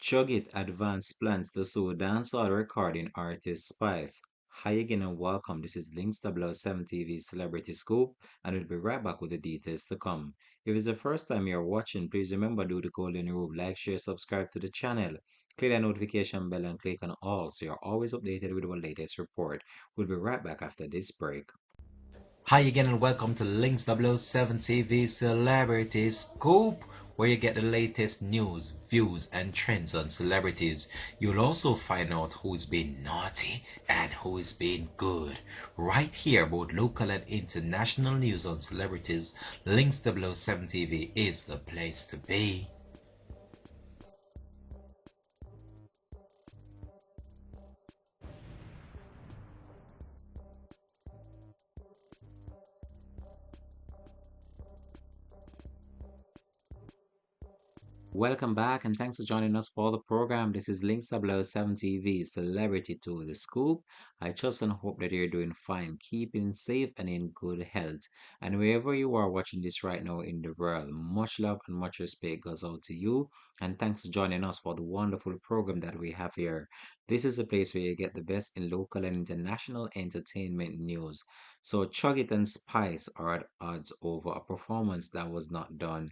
Chug advanced plans to sue dancehall recording artist Spice. Hi again and welcome. This is Links 007 TV Celebrity Scoop, and we'll be right back with the details to come. If it's the first time you're watching, please remember do the golden rule, like, share, subscribe to the channel. Click the notification bell and click on all so you're always updated with our latest report. We'll be right back after this break. Hi again and welcome to Links 007 TV Celebrity Scoop, where you get the latest news, views, and trends on celebrities. You'll also find out who's been naughty and who is being good. Right here, both local and international news on celebrities, Links 007 TV is the place to be. Welcome back and thanks for joining us for the program. This is Links 007 TV Celebrity to the Scoop. I trust and hope that you're doing fine, keeping safe and in good health. And wherever you are watching this right now in the world, much love and much respect goes out to you. And thanks for joining us for the wonderful program that we have here. This is a place where you get the best in local and international entertainment news. So Chug It and Spice are at odds over a performance that was not done.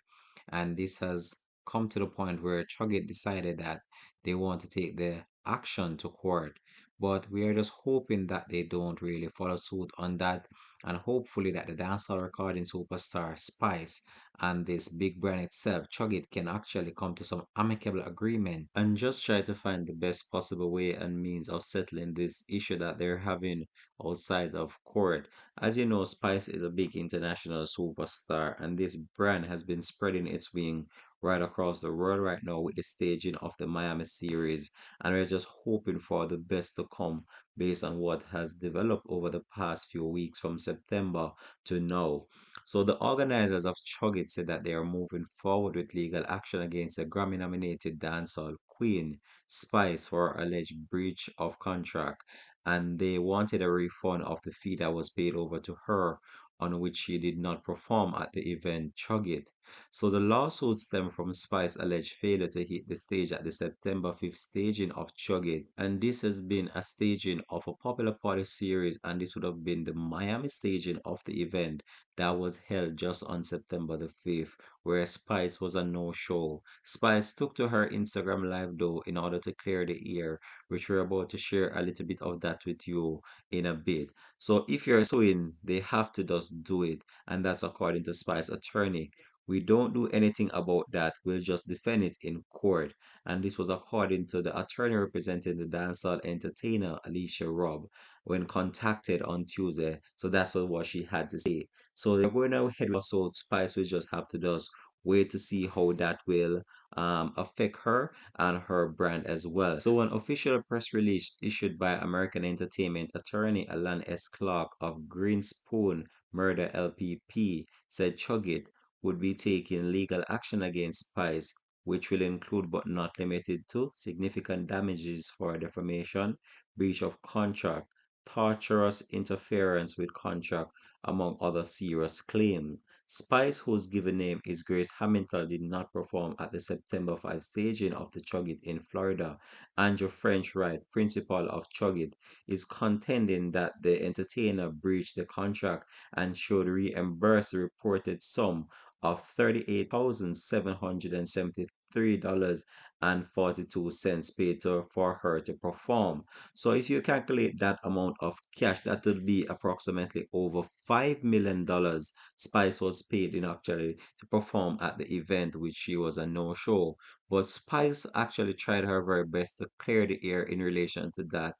And this has come to the point where Chugget decided that they want to take the action to court. But we are just hoping that they don't really follow suit on that, and hopefully that the dancehall recording superstar Spice and this big brand itself, Chugget, can actually come to some amicable agreement and just try to find the best possible way and means of settling this issue that they're having outside of court. As you know, Spice is a big international superstar, and this brand has been spreading its wing right across the world right now with the staging of the Miami series. And we're just hoping for the best to come based on what has developed over the past few weeks from September to now. So the organizers of Chug It said that they are moving forward with legal action against the Grammy nominated dancehall queen Spice for alleged breach of contract. And they wanted a refund of the fee that was paid over to her on which she did not perform at the event Chug It. So the lawsuit stemmed from Spice's alleged failure to hit the stage at the September 5th staging of Chug It, and this has been a staging of a popular party series, and this would have been the Miami staging of the event that was held just on September the 5th, where Spice was a no-show. Spice took to her Instagram live though in order to clear the air, which we're about to share a little bit of that with you in a bit. So if you're suing, they have to just do it, and that's according to Spice's attorney. We don't do anything about that. We'll just defend it in court. And this was according to the attorney representing the dancehall entertainer Alicia Robb when contacted on Tuesday. So that's what she had to say. So they're going ahead with so Spice will just have to just wait to see how that will affect her and her brand as well. So an official press release issued by American entertainment attorney Alan S. Clark of Green Spoon Murder LPP said Chug It would be taking legal action against Spice, which will include but not limited to significant damages for defamation, breach of contract, tortious interference with contract, among other serious claims. Spice, whose given name is Grace Hamilton, did not perform at the September 5 staging of the Chug It in Florida. Andrew French Wright, principal of Chug It, is contending that the entertainer breached the contract and should reimburse the reported sum of $38,773.42 paid for her to perform. So if you calculate that amount of cash, that would be approximately over $5 million Spice was paid in actually to perform at the event, which she was a no-show. But Spice actually tried her very best to clear the air in relation to that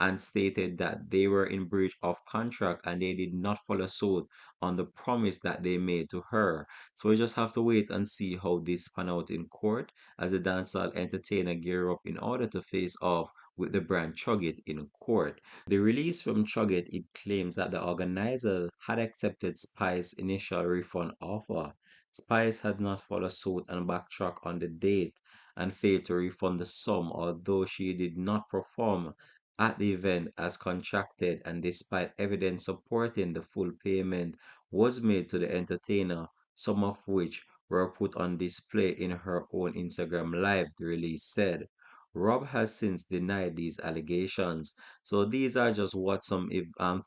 and stated that they were in breach of contract and they did not follow suit on the promise that they made to her. So we just have to wait and see how this pan out in court as the dancehall entertainer gear up in order to face off with the brand Chug It in court. The release from Chug It, it claims that the organizer had accepted Spice's initial refund offer. Spice had not followed suit and backtracked on the date and failed to refund the sum, although she did not perform at the event as contracted, and despite evidence supporting the full payment was made to the entertainer, some of which were put on display in her own Instagram Live, the release said. Rob has since denied these allegations. So these are just what some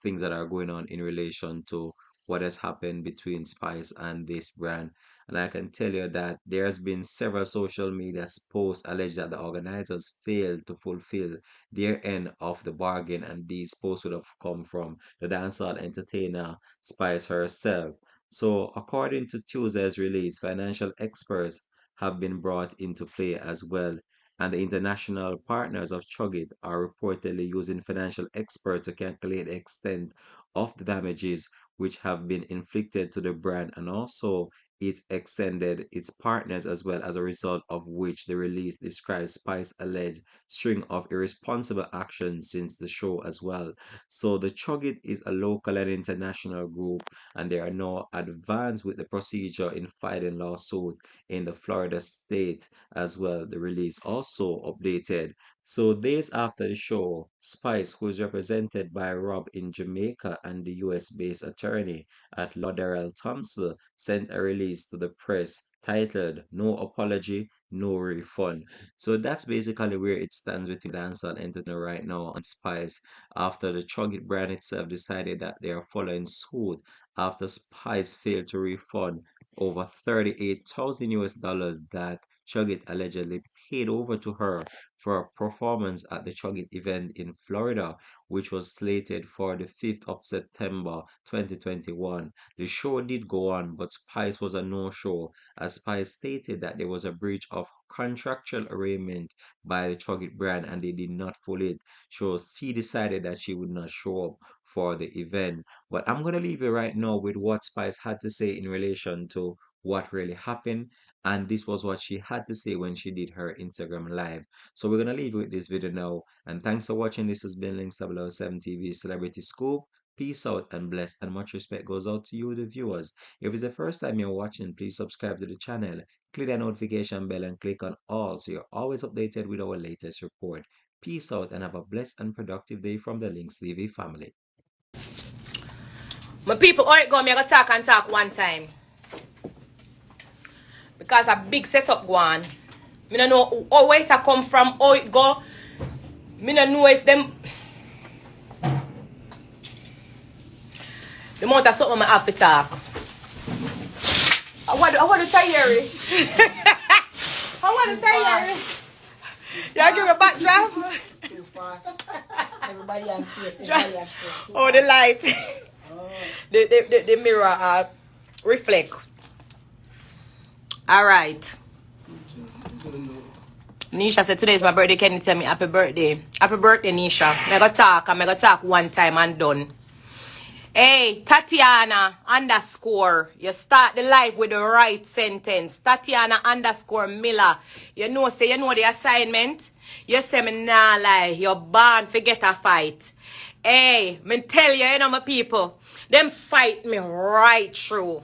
things that are going on in relation to what has happened between Spice and this brand. And I can tell you that there's been several social media posts alleged that the organizers failed to fulfill their end of the bargain, and these posts would have come from the dancehall entertainer Spice herself. So, according to Tuesday's release, financial experts have been brought into play as well, and the international partners of Chugit are reportedly using financial experts to calculate the extent of the damages which have been inflicted to the brand, and also it extended its partners as well, as a result of which the release describes Spice's alleged string of irresponsible actions since the show as well. So the Chugit is a local and international group, and they are now advanced with the procedure in filing lawsuit in the Florida state as well. The release also updated. So days after the show, Spice, who is represented by Rob in Jamaica and the US-based attorney at Lauderdale Thompson, sent a release to the press titled "No Apology, No Refund." So that's basically where it stands between dancehall entertainer right now and Spice, after the Chugit brand itself decided that they are following suit after Spice failed to refund over 38,000 US dollars that Chugit allegedly paid over to her for a performance at the Chugit event in Florida, which was slated for the 5th of September 2021. The show did go on, but Spice was a no-show, as Spice stated that there was a breach of contractual arrangement by the Chugit brand and they did not follow it. So she decided that she would not show up for the event. But I'm going to leave you right now with what Spice had to say in relation to what really happened. And this was what she had to say when she did her Instagram live. So we're going to leave you with this video now. And thanks for watching. This has been Links 007 TV Celebrity Scoop. Peace out and bless, and much respect goes out to you, the viewers. If it's the first time you're watching, please subscribe to the channel, click that notification bell, and click on all so you're always updated with our latest report. Peace out and have a blessed and productive day from the Links TV family. My people, how it go? Me I go talk and talk one time. Because a big setup go on. Me no know how it come from, how it go. Me no know if them... The amount of something I have to talk. I want to tell you. I want to tell you. Y'all give me a backdrop? Too fast. Everybody on face. Everybody on face. Oh, the light. Oh. The mirror reflect. All right. Nisha said today is my birthday. Can you tell me happy birthday? Happy birthday, Nisha. I'm going to talk one time and done. Hey, Tatiana _ you start the live with the right sentence. Tatiana _ Miller. You know the assignment. You say me nah lie. You're born forget a fight. Hey, me tell you, you know my people. Them fight me right through.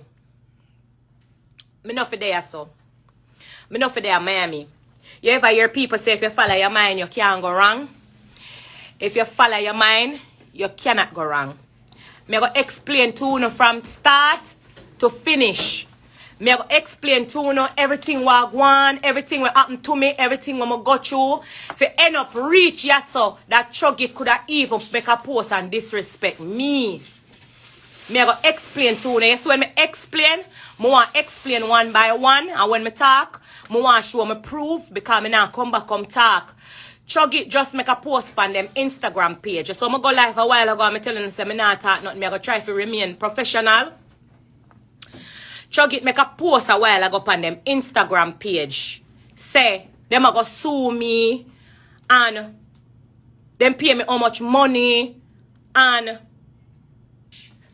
Me not for there so. Me not for there Miami. You ever hear people say if you follow your mind, you can't go wrong? If you follow your mind, you cannot go wrong. Me go explain to you from start to finish. Me go explain to you everything what I want, everything what happened to me, everything what I go through. For end up reach yes so that Chugit could have even make a post and disrespect me. Me go explain to you. So when me explain, I want to explain one by one. And when me talk, I want to show me proof because me now come back come talk. Chugit just make a post on them Instagram page. So I go live a while ago. I'm telling them say me not talk nothing. I go try to remain professional. Chugit make a post a while ago on them Instagram page. Say them a go sue me and them pay me how much money and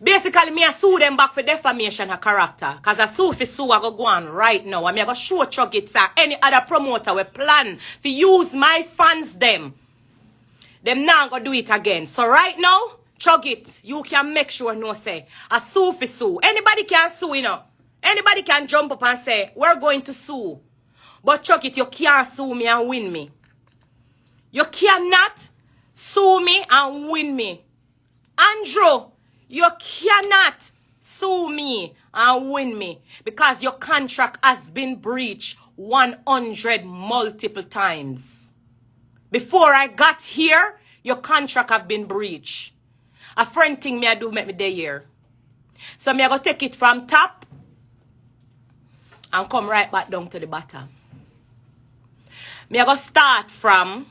basically me I sue them back for defamation of character. Cause I sue for sue I go on right now. And me I go show Chugit sir any other promoter we plan to use my fans them now go do it again. So right now, Chugit, you can make sure no say a sue for sue. Anybody can sue, you know. Anybody can jump up and say, we're going to sue. But Chugit, you can't sue me and win me. You cannot sue me and win me. Andrew, you cannot sue me and win me. Because your contract has been breached 100 multiple times. Before I got here, your contract have been breached. A friend thing me I do make me day here. So me I go take it from top and come right back down to the bottom. Me I go start from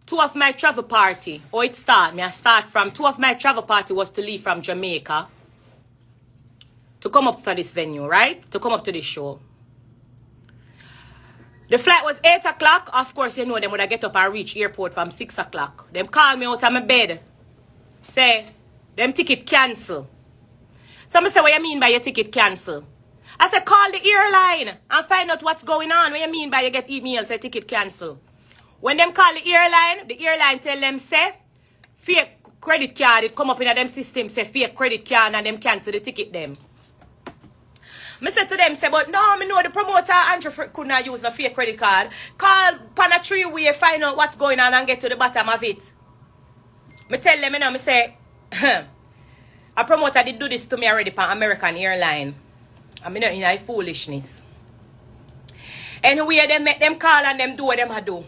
2 of my travel party. Oh, it start. Me I start from 2 of my travel party was to leave from Jamaica to come up for this venue, right? To come up to this show. The flight was 8 o'clock. Of course, you know them when I get up and reach airport from 6 o'clock. Them call me out of my bed. Say, them ticket cancel. Some say, what you mean by your ticket cancel? I said, call the airline and find out what's going on. What you mean by you get email say ticket cancel? When them call the airline tell them, say, fake credit card, it come up in them system, say fake credit card and them cancel the ticket them. I said to them, say, but no, me know the promoter Andrew could not use a fake credit card. Call pan a 3-way, find out what's going on and get to the bottom of it. I tell them, you know, I say, a promoter did do this to me already pan American airline. I'm not in a foolishness. Anyway, they make them call and them do what them do.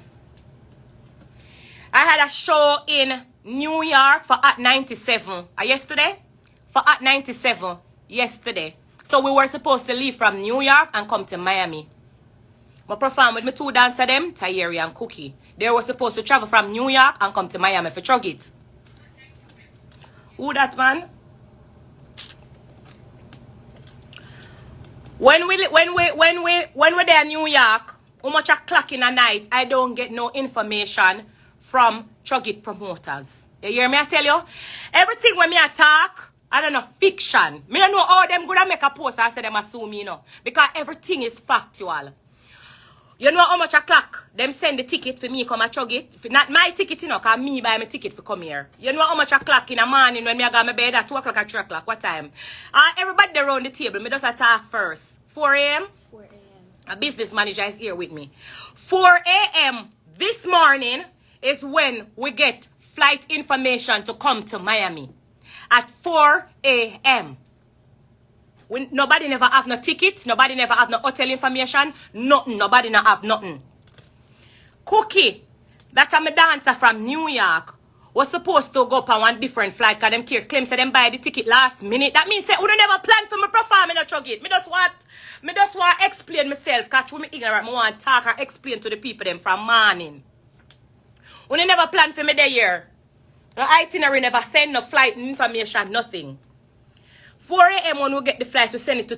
I had a show in New York for at 97. Yesterday? For at 97. Yesterday. So we were supposed to leave from New York and come to Miami. I performed with my 2 dancers them, Tayeri and Cookie. They were supposed to travel from New York and come to Miami for Chug it. Who that man? When we're there in New York, how much o'clock in the night, I don't get no information from Chug it promoters. You hear me? I tell you, everything when me attack, I don't know, fiction. Me don't know how them gonna make a post and say them assume me, you know. Because everything is factual. You know how much o'clock them send the ticket for me come and Chug it? Not my ticket, you know, because me buy my ticket for come here. You know how much o'clock in the morning when me I go to my bed at 2 o'clock or 3 o'clock? What time? Everybody around the table, me just attack first. 4 a.m.? 4 a.m. A business manager is here with me. 4 a.m. this morning is when we get flight information to come to Miami. At 4 a.m. Nobody never have no tickets. Nobody never have no hotel information. Nothing. Nobody not have nothing. Cookie, that I'm a dancer from New York, was supposed to go up on one different flight because them claims that them buy the ticket last minute. That means say, we don't never plan for my perform in a Chug it. Me just want to explain myself because me ignorant. I want to talk and explain to the people them from morning. We don't never plan for me there here. No itinerary never send no flight information, nothing. 4 a.m. when we get the flight, we send it to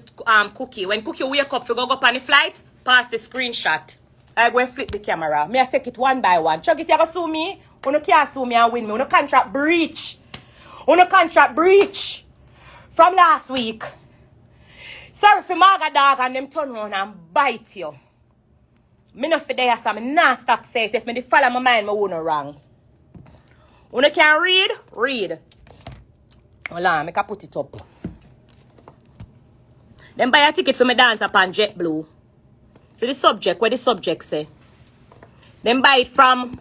Cookie. When Cookie wake up, we go up on the flight, pass the screenshot. I go and flip the camera. Me I take it one by one. Chug it, you go sue me. You can't sue me and win me. You contract breach. You contract breach. From last week. Sorry for Marga dog and them turn around and bite you. Me not for there, so me not stop saying it. If me follow my mind, me won't wrong. You can read? Read. Hold on, I can put it up. Then buy a ticket for me dance upon JetBlue. So the subject, what the subject say? Then buy it from,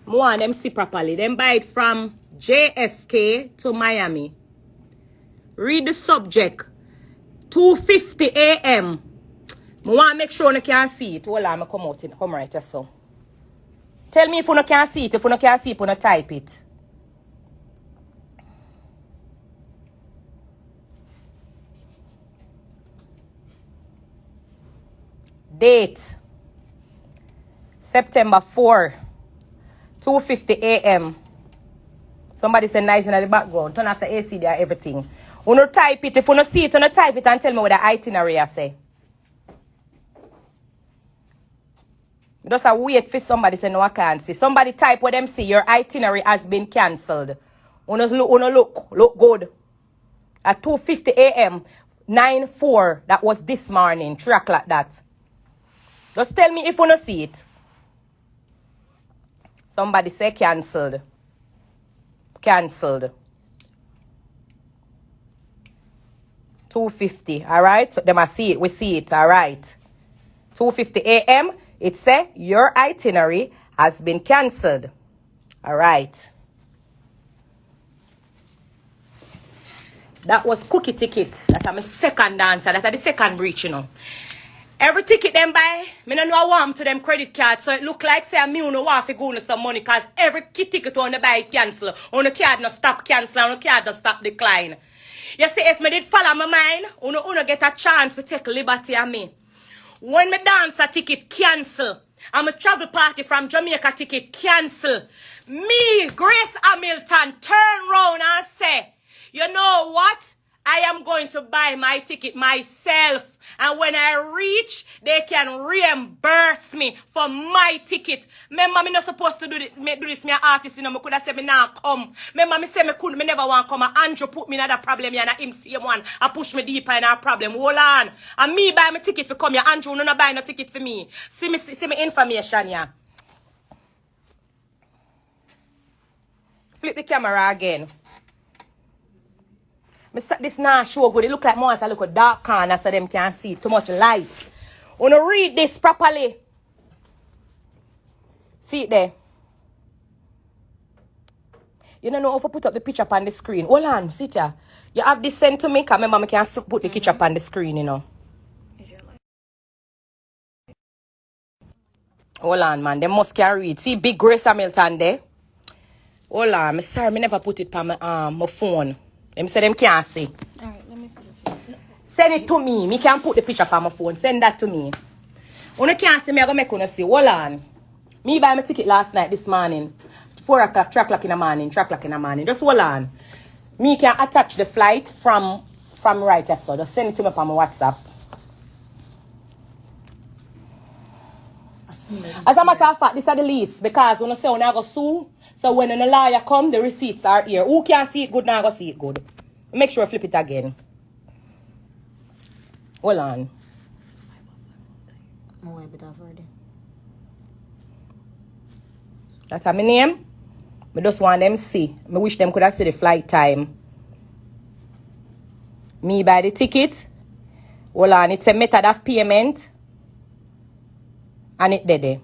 more them see properly. Then buy it from JFK to Miami. Read the subject. 2:50 a.m. I want to make sure you can see it. Hold on, I come out. Come right here, so. Tell me if you can't see it. If you can't see it, you type it. Date. September 4. 2:50 a.m. Somebody said nice in the background. Turn off the AC there, everything. You type it. If you see it, you type it and tell me what the itinerary I say. Just a wait for somebody say no I can't see. Somebody type what them see. Your itinerary has been cancelled. Look good. At 2:50 a.m. 9/4. That was this morning. 3 o'clock that. Just tell me if you see it. Somebody say cancelled. Cancelled. 2:50. Alright? So them I see it. We see it. Alright. 2:50 a.m. It says your itinerary has been cancelled. Alright. That was Cookie tickets. That's my second dancer. That's the second breach, you know. Every ticket them buy, me no know I want to them credit card, so it look like say me no want to go some money, cause every ticket on the buy cancel, on the card no stop cancel, on the card no stop decline. You see, if me did follow my mind, uno get a chance to take liberty on me. When me dance a ticket cancel, and my travel party from Jamaica ticket cancel, me, Grace Hamilton, turn round and say, you know what? I am going to buy my ticket myself. And when I reach, they can reimburse me for my ticket. Remember, me not supposed to do this. Me an artist, you know. Me could have said me now come. Remember, me say me couldn't. Me never want to come. And Andrew put me in another problem here. And him same one. I push me deeper in a problem. Hold on. And me buy my ticket for come here. Andrew no buy no ticket for me. See me information here. Flip the camera again. This now show good. It look like more to look a dark corner so them can't see too much light. Wanna read this properly? See it there. You don't know how to put up the picture up on the screen. Hold on, sit here. You have this sent to me, because remember I can't put the picture up on the screen, you know. Hold on, man. They must carry it. See big Grace Hamilton there. Hold on. I'm sorry, I never put it on my phone. Them say them can't see. Alright, let me put it. Send it to me. Me can put the picture on my phone. Send that to me. When you can't see me, I'm going to make you see. Hold on. Me buy my ticket last night, this morning. 4 o'clock, 3 o'clock in the morning, 3 o'clock in the morning. Just hold on. Me can attach the flight from right here, so just send it to me on my WhatsApp. As a matter of fact, this is the least. Because when I say when I go sue, so when a lawyer come, the receipts are here. Who can see it good, now go see it good. Make sure I flip it again. Hold on. That's my name. I just want them see. I wish them could have see the flight time. Me buy the ticket. Hold on, it's a method of payment. And it there.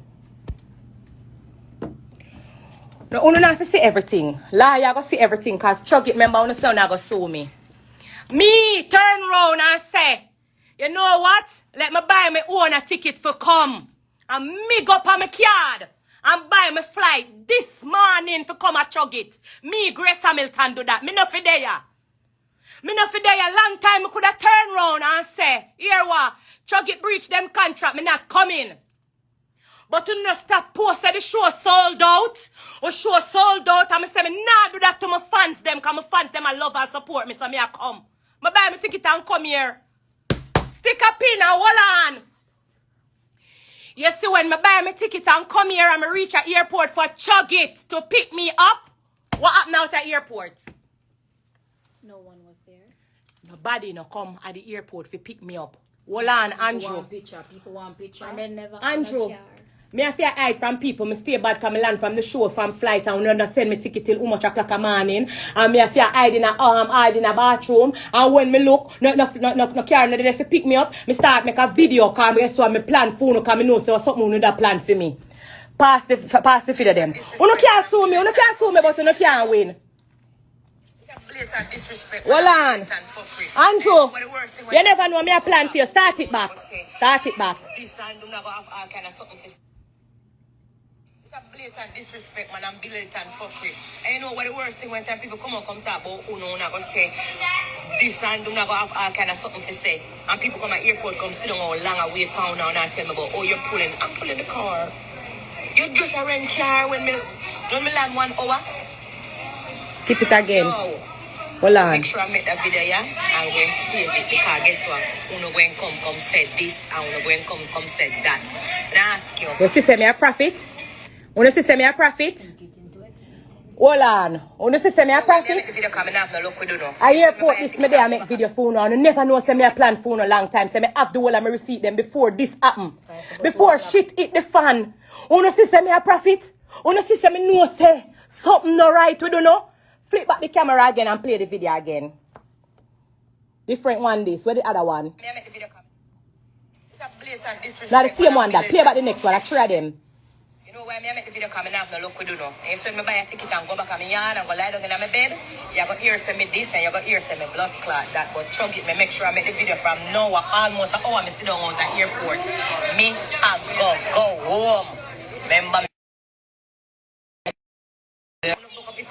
Now, you don't have to see everything. Liar, go see everything, because Chug it, remember, on the son, I go sue me. Me, turn round and say, you know what? Let me buy my own a ticket for come. And me go up on my card. And buy my flight this morning for come and Chug it. Me, Grace Hamilton, do that. Me no for there. Me no for there. Long time, I could have turned round and say, here what? Chug it breach them contract, me not coming. But you not stop posting the show sold out. Or show sold out. And I say, me nah do that to my fans them. Because my fans them I love and support me. So me I come. I buy my ticket and come here. Stick a pin and hold on. You see when I buy my ticket and come here and I reach at airport for Chug it to pick me up. What happened out at airport? No one was there. Nobody no come at the airport to pick me up. Hold on, Andrew. People want picture. And then never Andrew. Me have to hide from people. Me stay bad because I land from the show from flight and when they send me ticket till how much o'clock a morning. And me have to hide in a bathroom. And when me look, no car no there to pick me up. Me start make a video because me so me plan for no because me know so something you that plan for me. Pass the feed of them. You can't sue me, but you can't win. Hold on. Andrew, you never know me a plan for you. Start it back. Blatant disrespect, man, and blatant fuckery. And you know what the worst thing when some people come talk about Uno, not go say this and do not go have all kind of something to say. And people come at airport, come sit down all long away pound now and tell me about, oh, you're pulling. I'm pulling the car. You just a rent car when me land 1 hour. Skip it again. No. Hold on. Make sure I make that video, yeah? I'm going to save it because guess what? Uno going to come said this and Uno going to come said that. And I ask you. Your sister me a profit? Uno sister me a profit? Hold on. Uno sister me a profit? I airport this me there I make video for Uno. And you never know say me a plan for Uno long time. Say me have the whole of my receipt them before this happen. Before shit hit the fan. Uno sister me a profit? Uno sister me know say something no right we don't know. Flip back the camera again and play the video again. Different one this. Where the other one? It's a blatant disrespect. Now the same one that. Play back the next one. I try them. You know why why I make the video coming out no look we do no. And so when I buy a ticket and go back on my yard and go lie down in my bed, you got ear send me this and you got ear send me blood clot that. But Chug it, me make sure I make the video from now almost an hour. Me sit down out at airport. Me I go home. Remember me.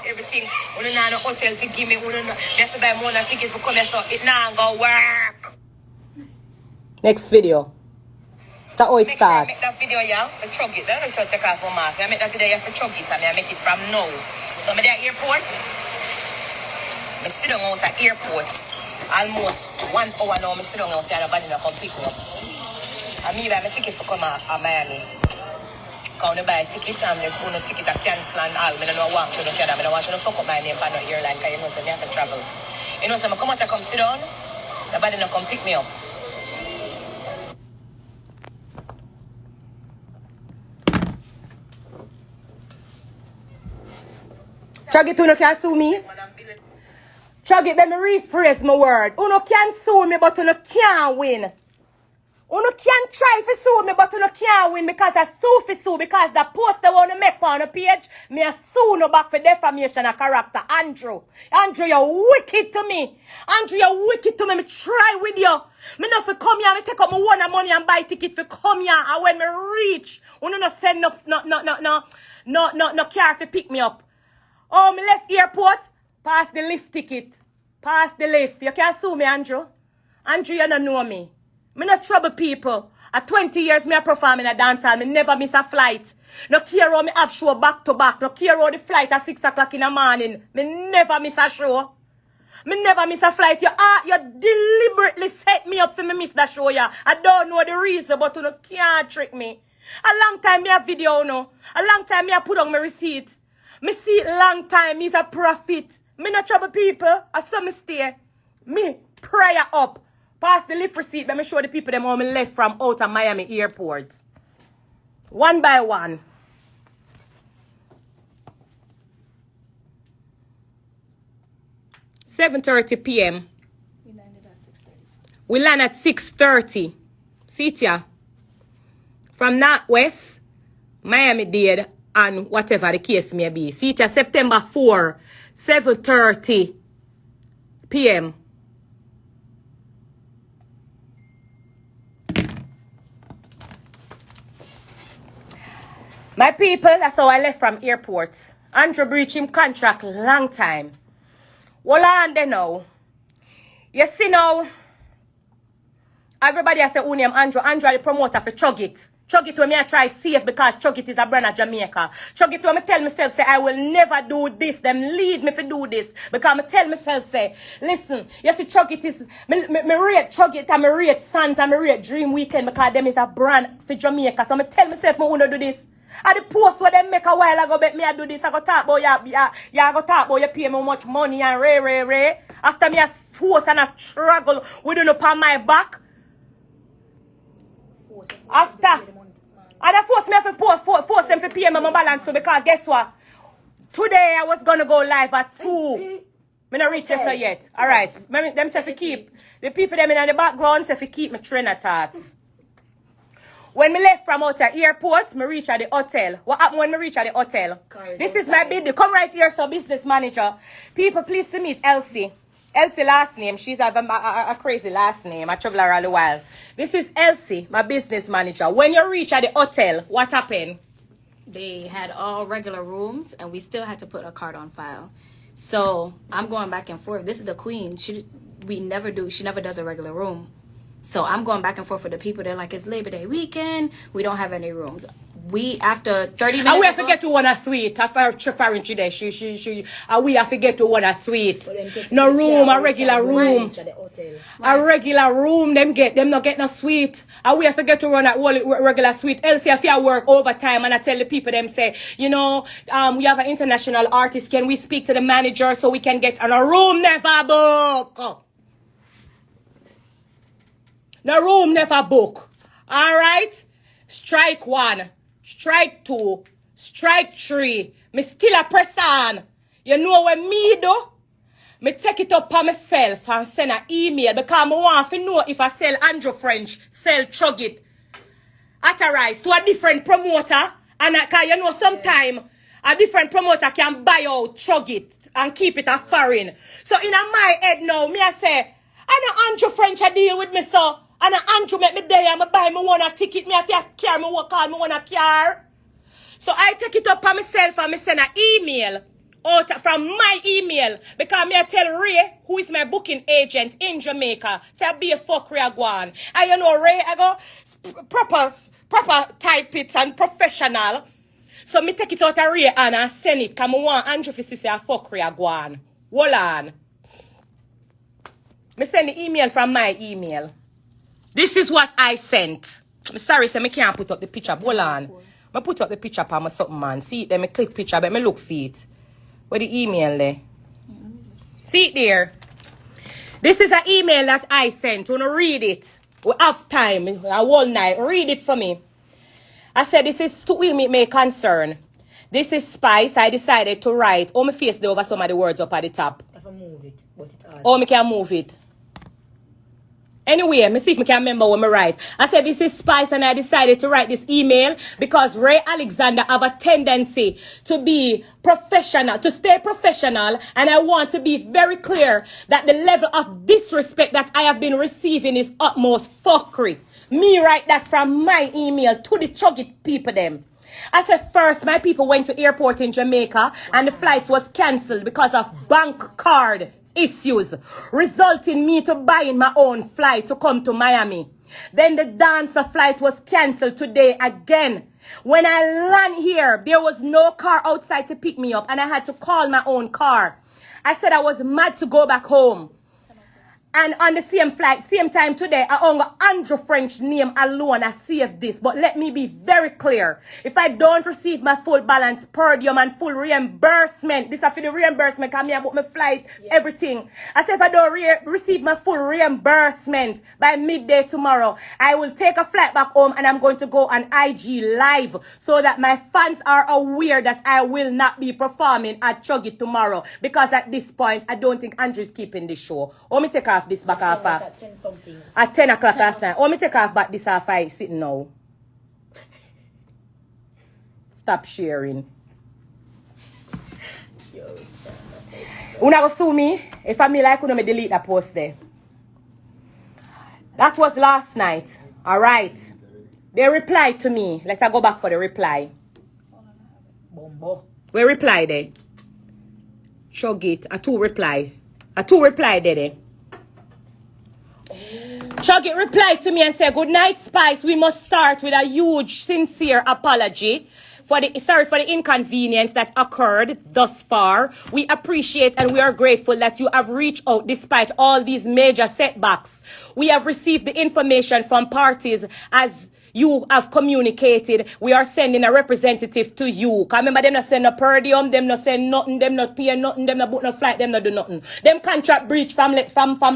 Everything. We don't have no hotel for give me. We don't have to buy more than tickets for come here so it now go work. Next video. So how it Make sure I start. make that video, yeah, for Chug it. Don't just take off my mask. I make that video, yeah, for Chug it, and I make it from now. So I'm at the airport. I sit down out at airport. Almost 1 hour now, I sit down out here, and nobody not come pick me up. And me buy my ticket for come to Miami. Because I buy a ticket, and if no ticket I cancel and all, I don't know walk to the Canada. I don't want to fuck up my name for no airline, because you know, so I have to travel. You know, so I come out and come sit down, nobody not come pick me up. Chug it, you can sue me. Chug it, let me rephrase my word. You can sue me, but you can't win. You can try to sue me, but you can't win because I sue for sue because the post they want to make on the page, me a sue no back for defamation of character. Andrew, you're wicked to me. Andrew, you're wicked to me. Me try with you. Me not for come here, me take up my one money and buy ticket for come here. And when me reach, you no send no car to pick me up. Oh, me left airport, pass the lift ticket. Pass the lift. You can't sue me, Andrew. Andrew, you don't know me. Me not trouble people. At 20 years, me a perform in a dancehall. Me never miss a flight. No care how me have show back to back. No care how the flight at 6 o'clock in the morning. Me never miss a show. Me never miss a flight. You deliberately set me up for me miss that show, yeah. I don't know the reason, but you can't trick me. A long time me a video, no. A long time me a put on my receipt. Me see it long time, me's a profit. Me not trouble people. I saw me stay. Me prayer up. Pass the lift receipt. Let me show the people them how me left from out of Miami airport. One by one. 7:30 p.m. We landed at 6:30. We land at 6:30. See ya. From Northwest, Miami-Dade, and whatever the case may be. See it September 4, 7:30 p.m. My people, that's how I left from airport. Andrew breached him contract long time. Well, on there now. You see now, everybody has said, Uniam Andrew the promoter for Chug It. Chug It when me I try safe because Chug It is a brand of Jamaica. Chug It when me tell myself, say, I will never do this. Them lead me to do this. Because me tell myself, say, listen, you see Chug It is, me rate Chug It and me rate Sands and me rate Dream Weekend because them is a brand for Jamaica. So me tell myself, me want to do this. At the post where them make a while ago, bet me I do this. I go talk about ya go talk about you pay me much money and ray. After me I force and I struggle with it upon my back. After, and I force me to force them to pay me my balance too because guess what? Today I was gonna go live at 2. Me not reach there yet. Alright. Them say to keep the people them in the background say to keep my train of thoughts. When me left from out the airport, me reach at the hotel. What happened when me reach at the hotel? This is my bid. Come right here, so business manager. People, please to meet Elsie. Elsie last name. She's a crazy last name. I travel around the while. This is Elsie, my business manager. When you reach at the hotel, what happened? They had all regular rooms, and we still had to put a card on file. So I'm going back and forth. This is the queen. She never does a regular room. So I'm going back and forth with the people. They're like, it's Labor Day weekend. We don't have any rooms. We, after 30 minutes. And we have to get to one a suite. After referring to that, and we have to get to one a suite. No room, a regular room. A regular room, them not get no suite. And we have to get to run a regular suite. Else if you work overtime, and I tell the people, them say, you know, we have an international artist. Can we speak to the manager so we can get on a room never book? The room never book. Alright? Strike 1. Strike 2. Strike 3. Me still a press on. You know what me do? Me take it up on myself and send an email because I want to know if I sell Andrew French, sell Chug It, authorized to a different promoter And cause you know sometime a different promoter can buy out, chug it, and keep it a foreign. So in my head now, me I say, I know Andrew French a deal with me so. And Andrew make me there and I buy me one a ticket, me I feel car, me work call me one a car. So I take it up on myself and I send an email out from my email because me I tell Ray, who is my booking agent in Jamaica, say I be a fuck Ray Aguan. And you know Ray, I go proper type it and professional. So me take it out of Ray and I send it because I want Andrew to say a fuck Ray Aguan. Hold on. Me send the email from my email. This is what I sent. I'm sorry, so I can't put up the picture. Hold on. I put up the picture for my something, man. See it there, I click picture, but I look for it. Where the email there? See it there? This is an email that I sent. Wanna read it? We have time, a whole night. Read it for me. I said, this is to me may concern. This is Spice. I decided to write. Oh, my face there over some of the words up at the top. If I move it, but it all. Oh, me can move it. Anyway, me see if I can remember what I write. I said this is Spice and I decided to write this email because Ray Alexander have a tendency to be professional, to stay professional, and I want to be very clear that the level of disrespect that I have been receiving is utmost fuckery. Me write that from my email to the Chug it people them. I said first, my people went to airport in Jamaica and the flight was cancelled because of bank card issues, resulting me to buying my own flight to come to Miami. Then the dancer flight was cancelled today again. When I land here, there was no car outside to pick me up and I had to call my own car. I said I was mad to go back home. And on the same flight, same time today, I only Andrew French name alone, I saved this. But let me be very clear. If I don't receive my full balance per diem and full reimbursement, this is for the reimbursement, because I book my flight, everything. I said if I don't receive my full reimbursement by midday tomorrow, I will take a flight back home and I'm going to go on IG live so that my fans are aware that I will not be performing at Chug It tomorrow. Because at this point, I don't think Andrew is keeping this show. Let me take off this back off at 10 o'clock last night. Let me take off back this off I sitting now. Stop sharing. You not go sue me? If I me like you, me delete that post there. That was last night. Alright. They replied to me. Let's go back for the reply. We reply there. Chug it. A two reply there. Chug it replied to me and said, "Good night, Spice. We must start with a huge, sincere apology for the inconvenience that occurred thus far. We appreciate and we are grateful that you have reached out despite all these major setbacks. We have received the information from parties as you have communicated. We are sending a representative to you." Cause remember, them not send a per diem, them not send nothing, them not pay nothing, them not book no flight, them not do nothing. Them contract breach from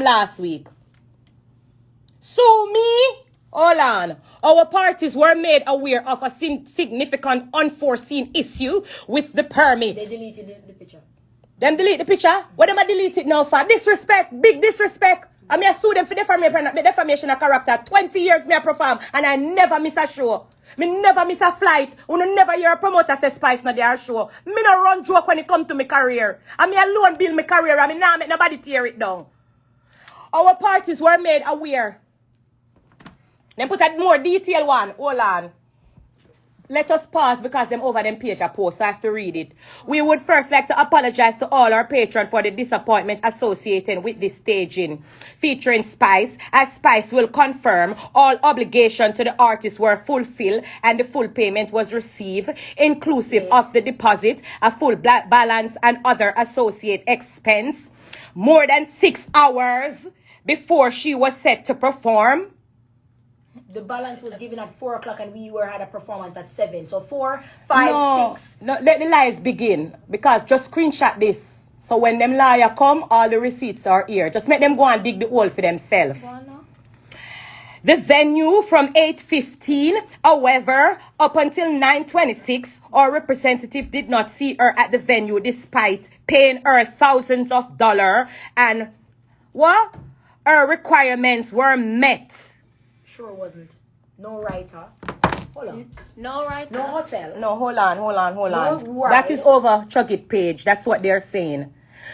last week. Sue me? Hold on. Our parties were made aware of a significant unforeseen issue with the permit. They deleted the picture. Them delete the picture? What them I delete it now for? Disrespect, big disrespect. I mean, I sue them for defamation of character. 20 years me I perform and I never miss a show. Me never miss a flight. You never hear a promoter say Spice not their show. Me no run joke when it come to my career. I mean, alone build my career. I mean, now make nobody tear it down. Our parties were made aware. Then put a more detailed one. Hold on. Let us pause because them over them page I post, so I have to read it. We would first like to apologize to all our patrons for the disappointment associated with this staging featuring Spice, as Spice will confirm all obligations to the artists were fulfilled and the full payment was received, inclusive of the deposit, a full black balance and other associate expense, more than 6 hours before she was set to perform. The balance was given at 4 o'clock and we had a performance at 7. So 4, 5, 6. No, let the lies begin. Because just screenshot this. So when them liar come, all the receipts are here. Just make them go and dig the hole for themselves. The venue from 8:15, however, up until 9:26, our representative did not see her at the venue despite paying her thousands of dollars and what? Her requirements were met. Sure wasn't. No writer. Hold on. No, right? No hotel. No, hold on. No, That is over Chug It page. That's what they're saying.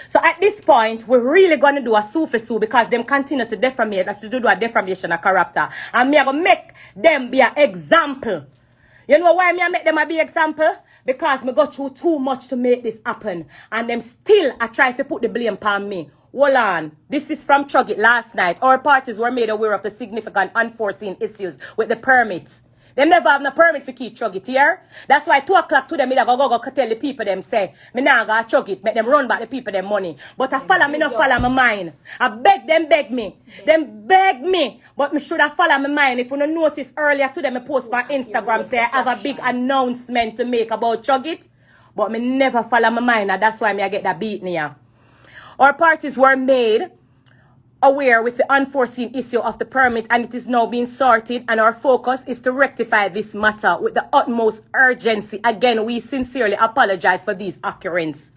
So at this point, we're really gonna do a sue because them continue to defamate, have to do a defamation of character. And me are gonna make them be an example. You know why me I make them a big example? Because me go through too much to make this happen. And them still I try to put the blame on me. Hold on. This is from Chug It last night. Our parties were made aware of the significant unforeseen issues with the permits. Them never have no permit for keep Chug It here. That's why 2 o'clock to them, me go tell the people them say, me nah go Chug It, make them run back the people them money. But I follow me, no follow my mind. I beg me. Them beg me. But me should have follow my mind. If you don't notice earlier to them, I post on Instagram say I have a big announcement to make about Chug It. But me never follow my mind, and that's why me I get that beat here. Our parties were made aware with the unforeseen issue of the permit, and it is now being sorted, and our focus is to rectify this matter with the utmost urgency. Again, we sincerely apologize for these occurrences.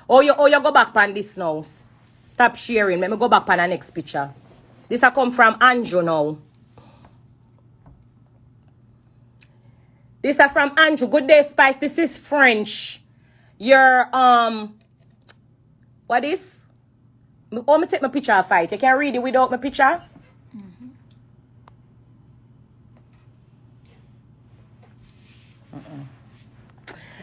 Oh, you go back on this now. Stop sharing. Let me go back on the next picture. This I come from Andrew now. This are from Andrew. Good day, Spice. This is French. Your what is? Oh, me take my picture of fight. You can read it without my picture.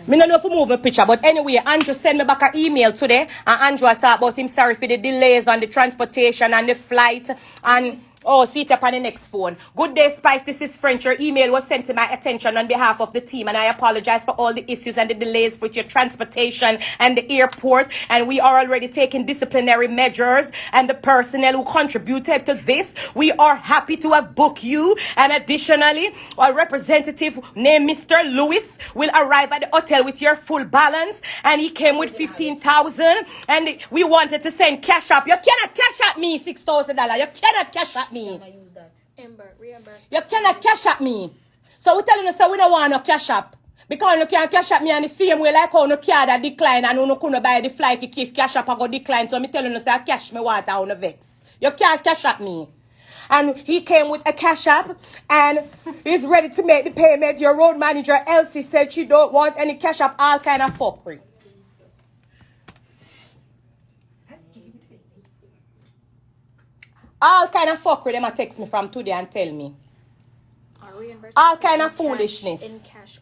Me don't know if I move my picture, but anyway, Andrew sent me back an email today, and Andrew talked about him sorry for the delays on the transportation and the flight, and oh, see it up on the next phone. Good day, Spice. This is French. Your email was sent to my attention on behalf of the team, and I apologize for all the issues and the delays with your transportation and the airport. And we are already taking disciplinary measures, and the personnel who contributed to this, we are happy to have booked you. And additionally, a representative named Mr. Lewis will arrive at the hotel with your full balance, and he came with 15,000, and we wanted to send cash up. You cannot cash at me $6,000. You cannot cash at me. You cannot cash at me. So we telling you, so we don't want no cash up. Because you can't cash at me and the same way like how no card that decline and you couldn't buy the flight tickets, cash up and go decline. So me telling you, say cash me water on the vex. You can't cash at me. And he came with a cash app and he's ready to make the payment. Your road manager Elsie said she don't want any cash app, all kind of fuckery. All kind of fuckery them a text me from today and tell me. All kind of foolishness. In cash